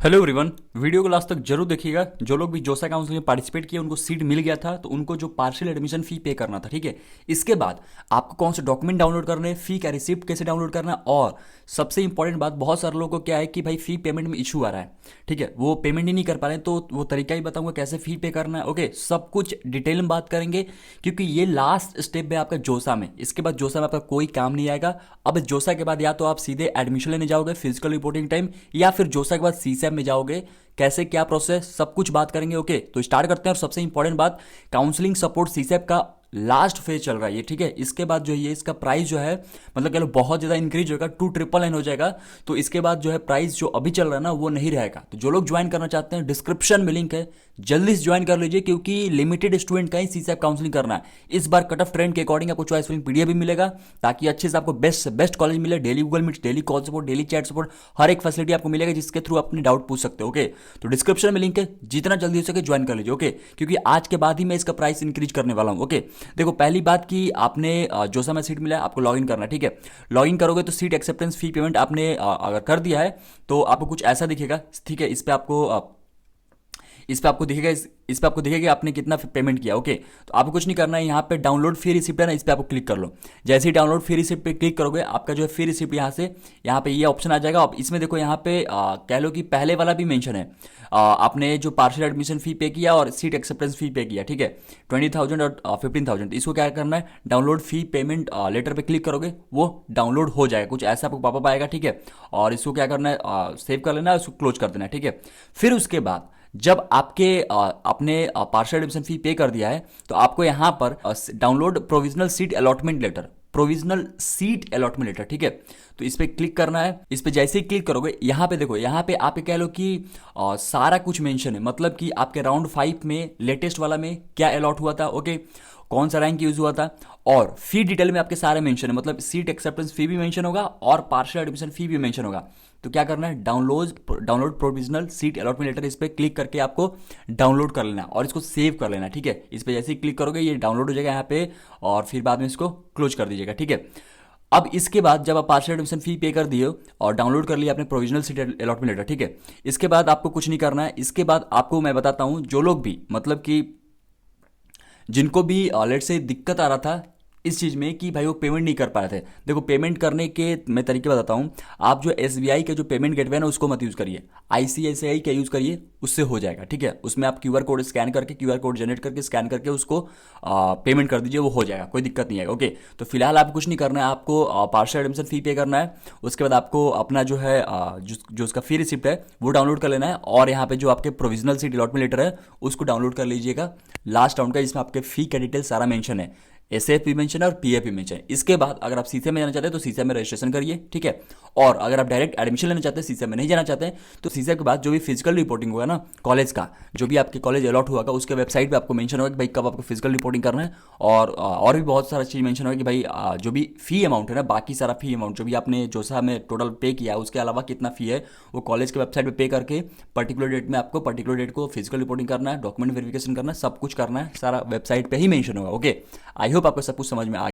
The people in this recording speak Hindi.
हेलो एवरीवन, वीडियो को लास्ट तक जरूर देखिएगा। जो लोग भी जोसा काउंसिल में पार्टिसिपेट किए उनको सीट मिल गया था तो उनको जो पार्शियल एडमिशन फी पे करना था, ठीक है। इसके बाद आपको कौन से डॉक्यूमेंट डाउनलोड करने हैं, फी का रिसिप्ट कैसे डाउनलोड करना है, और सबसे इंपॉर्टेंट बात, बहुत सारे लोगों को क्या है कि भाई फी पेमेंट में इशू आ रहा है, ठीक है, वो पेमेंट ही नहीं कर पा रहे हैं, तो वो तरीका ही बताऊंगा कैसे फी पे करना है। ओके, सब कुछ डिटेल में बात करेंगे क्योंकि ये लास्ट स्टेप है आपका जोसा में। इसके बाद जोसा में आपका कोई काम नहीं आएगा। अब जोसा के बाद या तो आप सीधे एडमिशन लेने जाओगे फिजिकल रिपोर्टिंग टाइम, या फिर जोसा के बाद सीसैप में जाओगे। कैसे क्या प्रोसेस सब कुछ बात करेंगे। ओके, तो स्टार्ट करते हैं। और सबसे इंपॉर्टेंट बात, काउंसलिंग सपोर्ट सीसैप का लास्ट फेज चल रहा है ये, ठीक है। इसके बाद जो है इसका प्राइस जो है मतलब कह लो बहुत ज़्यादा इंक्रीज होगा, 2,999 हो जाएगा। तो इसके बाद जो है प्राइस जो अभी चल रहा है ना वो नहीं रहेगा। तो जो लोग ज्वाइन करना चाहते हैं डिस्क्रिप्शन में लिंक है, जल्दी से ज्वाइन कर लीजिए क्योंकि लिमिटेड स्टूडेंट का ही सीसैप काउंसलिंग करना है। इस बार कट ऑफ ट्रेंड के अकॉर्डिंग आपको चॉइस फिलिंग पीडीएफ भी मिलेगा ताकि अच्छे से आपको बेस्ट से बेस्ट कॉलेज मिले। Daily Google Meet, daily call support, daily chat support, हर एक फैसिलिटी आपको मिलेगा जिसके थ्रू अपने डाउट पूछ सकते हो। ओके, तो डिस्क्रिप्शन में लिंक है, जितना जल्दी हो सके ज्वाइन कर लीजिए। ओके, क्योंकि आज के बाद ही मैं इसका प्राइस इंक्रीज करने वाला हूँ। ओके, देखो पहली बात कि आपने जोसा में सीट मिला है, आपको लॉगिन करना है, ठीक है। लॉगिन करोगे तो सीट एक्सेप्टेंस फी पेमेंट आपने अगर कर दिया है तो आपको कुछ ऐसा दिखेगा, ठीक है। इस पे आपको दिखेगा, इस पे आपको दिखेगा कि आपने कितना पेमेंट किया। ओके, तो आपको कुछ नहीं करना है, यहाँ पे डाउनलोड फी रिसिप्ट है ना, इस पे आपको क्लिक कर लो। जैसे ही डाउनलोड फी रिसिप्ट पे क्लिक करोगे आपका जो है फी रिसिप्ट यहाँ पे ये ऑप्शन आ जाएगा। अब इसमें देखो यहाँ पे कह लो कि पहले वाला भी मेंशन है, आपने जो पार्शियल एडमिशन फी पे किया और सीट एक्सेप्टेंस फी पे किया, ठीक है, 20,000 और 15,000। इसको क्या करना है, डाउनलोड फी पेमेंट लेटर पे क्लिक करोगे वो डाउनलोड हो जाएगा, कुछ ऐसा आपको पॉपअप आएगा, ठीक है। और इसको क्या करना है, सेव कर लेना है, उसको क्लोज कर देना है, ठीक है। फिर उसके बाद जब आपने पार्शियल एडमिशन फी पे कर दिया है तो आपको यहाँ पर download provisional seat allotment letter, provisional seat allotment letter, ठीक है। तो इस पे क्लिक करना है। इस पे जैसे ही क्लिक करोगे यहाँ पे देखो, यहाँ पे आप कह लो कि सारा कुछ मेंशन है, मतलब कि आपके राउंड 5 में लेटेस्ट वाला में क्या अलॉट हुआ था, ओके, कौन सा रैंक यूज हुआ था, और फी डिटेल में आपके सारे मेंशन है, मतलब सीट एक्सेप्टेंस फी भी मेंशन होगा और पार्शियल एडमिशन फी भी मेंशन होगा। तो क्या करना है, download provisional seat allotment letter, इस पर क्लिक करके आपको डाउनलोड कर लेना है और इसको सेव कर लेना है, ठीक है। इस पर जैसे ही क्लिक करोगे ये डाउनलोड हो जाएगा यहाँ पे, और फिर बाद में इसको क्लोज कर दीजिएगा, ठीक है। अब इसके बाद जब आप पार्शियल एडमिशन फी पे कर दिए और डाउनलोड कर लिया आपने प्रोविजनल सीट अलॉटमेंट लेटर, ठीक है, इसके बाद आपको कुछ नहीं करना है। इसके बाद आपको मैं बताता हूं, जो लोग भी मतलब कि जिनको भी लेट से दिक्कत आ रहा था इस चीज़ में कि भाई वो पेमेंट नहीं कर पा रहे थे, देखो पेमेंट करने के मैं तरीके बताता हूँ। आप जो एसबीआई के जो पेमेंट गेटवे है ना उसको मत यूज़ करिए, आईसीआईसीआई का यूज़ करिए, उससे हो जाएगा, ठीक है। उसमें आप क्यूआर कोड स्कैन करके, क्यूआर कोड जनरेट करके स्कैन करके उसको पेमेंट कर दीजिए, वो हो जाएगा, कोई दिक्कत नहीं आएगा। ओके, तो फिलहाल आपको कुछ नहीं करना है, आपको पार्शियल एडमिशन फी पे करना है। उसके बाद आपको अपना जो है जो उसका फी रिसिप्ट है वो डाउनलोड कर लेना है, और यहाँ पे जो आपके प्रोविजनल सीट अलॉटमेंट लेटर है उसको डाउनलोड कर लीजिएगा लास्ट राउंड का, जिसमें आपके फी का डिटेल सारा मेंशन है, एसएफ भी मेंशन है और पीएफ भी मेंशन है। इसके बाद अगर आप सीसे में जाना चाहते हैं तो सीसे में रजिस्ट्रेशन करिए, ठीक है। और अगर आप डायरेक्ट एडमिशन लेना चाहते हैं, सीसे में नहीं जाना चाहते हैं, तो सीसे के बाद जो भी फिजिकल रिपोर्टिंग होगा ना कॉलेज का, जो भी आपके कॉलेज अलॉट हुआ उसके वेबसाइट पे आपको मेंशन होगा कि भाई कब आपको फिजिकल रिपोर्टिंग करना है। और भी बहुत सारा चीज़ मेंशन होगा कि भाई जो भी फी अमाउंट है ना, बाकी सारा फी अमाउंट जो भी आपने जोसा में टोटल पे किया है उसके अलावा कितना फी है वो कॉलेज के वेबसाइट पर पे करके पर्टिकुलर डेट में आपको पर्टिकुलर डेट को फिजिकल रिपोर्टिंग करना है, डॉक्यूमेंट वेरिफिकेशन करना है, सब कुछ करना है, सारा वेबसाइट पर ही मेंशन होगा। ओके, आई होप आपको सब कुछ समझ में आ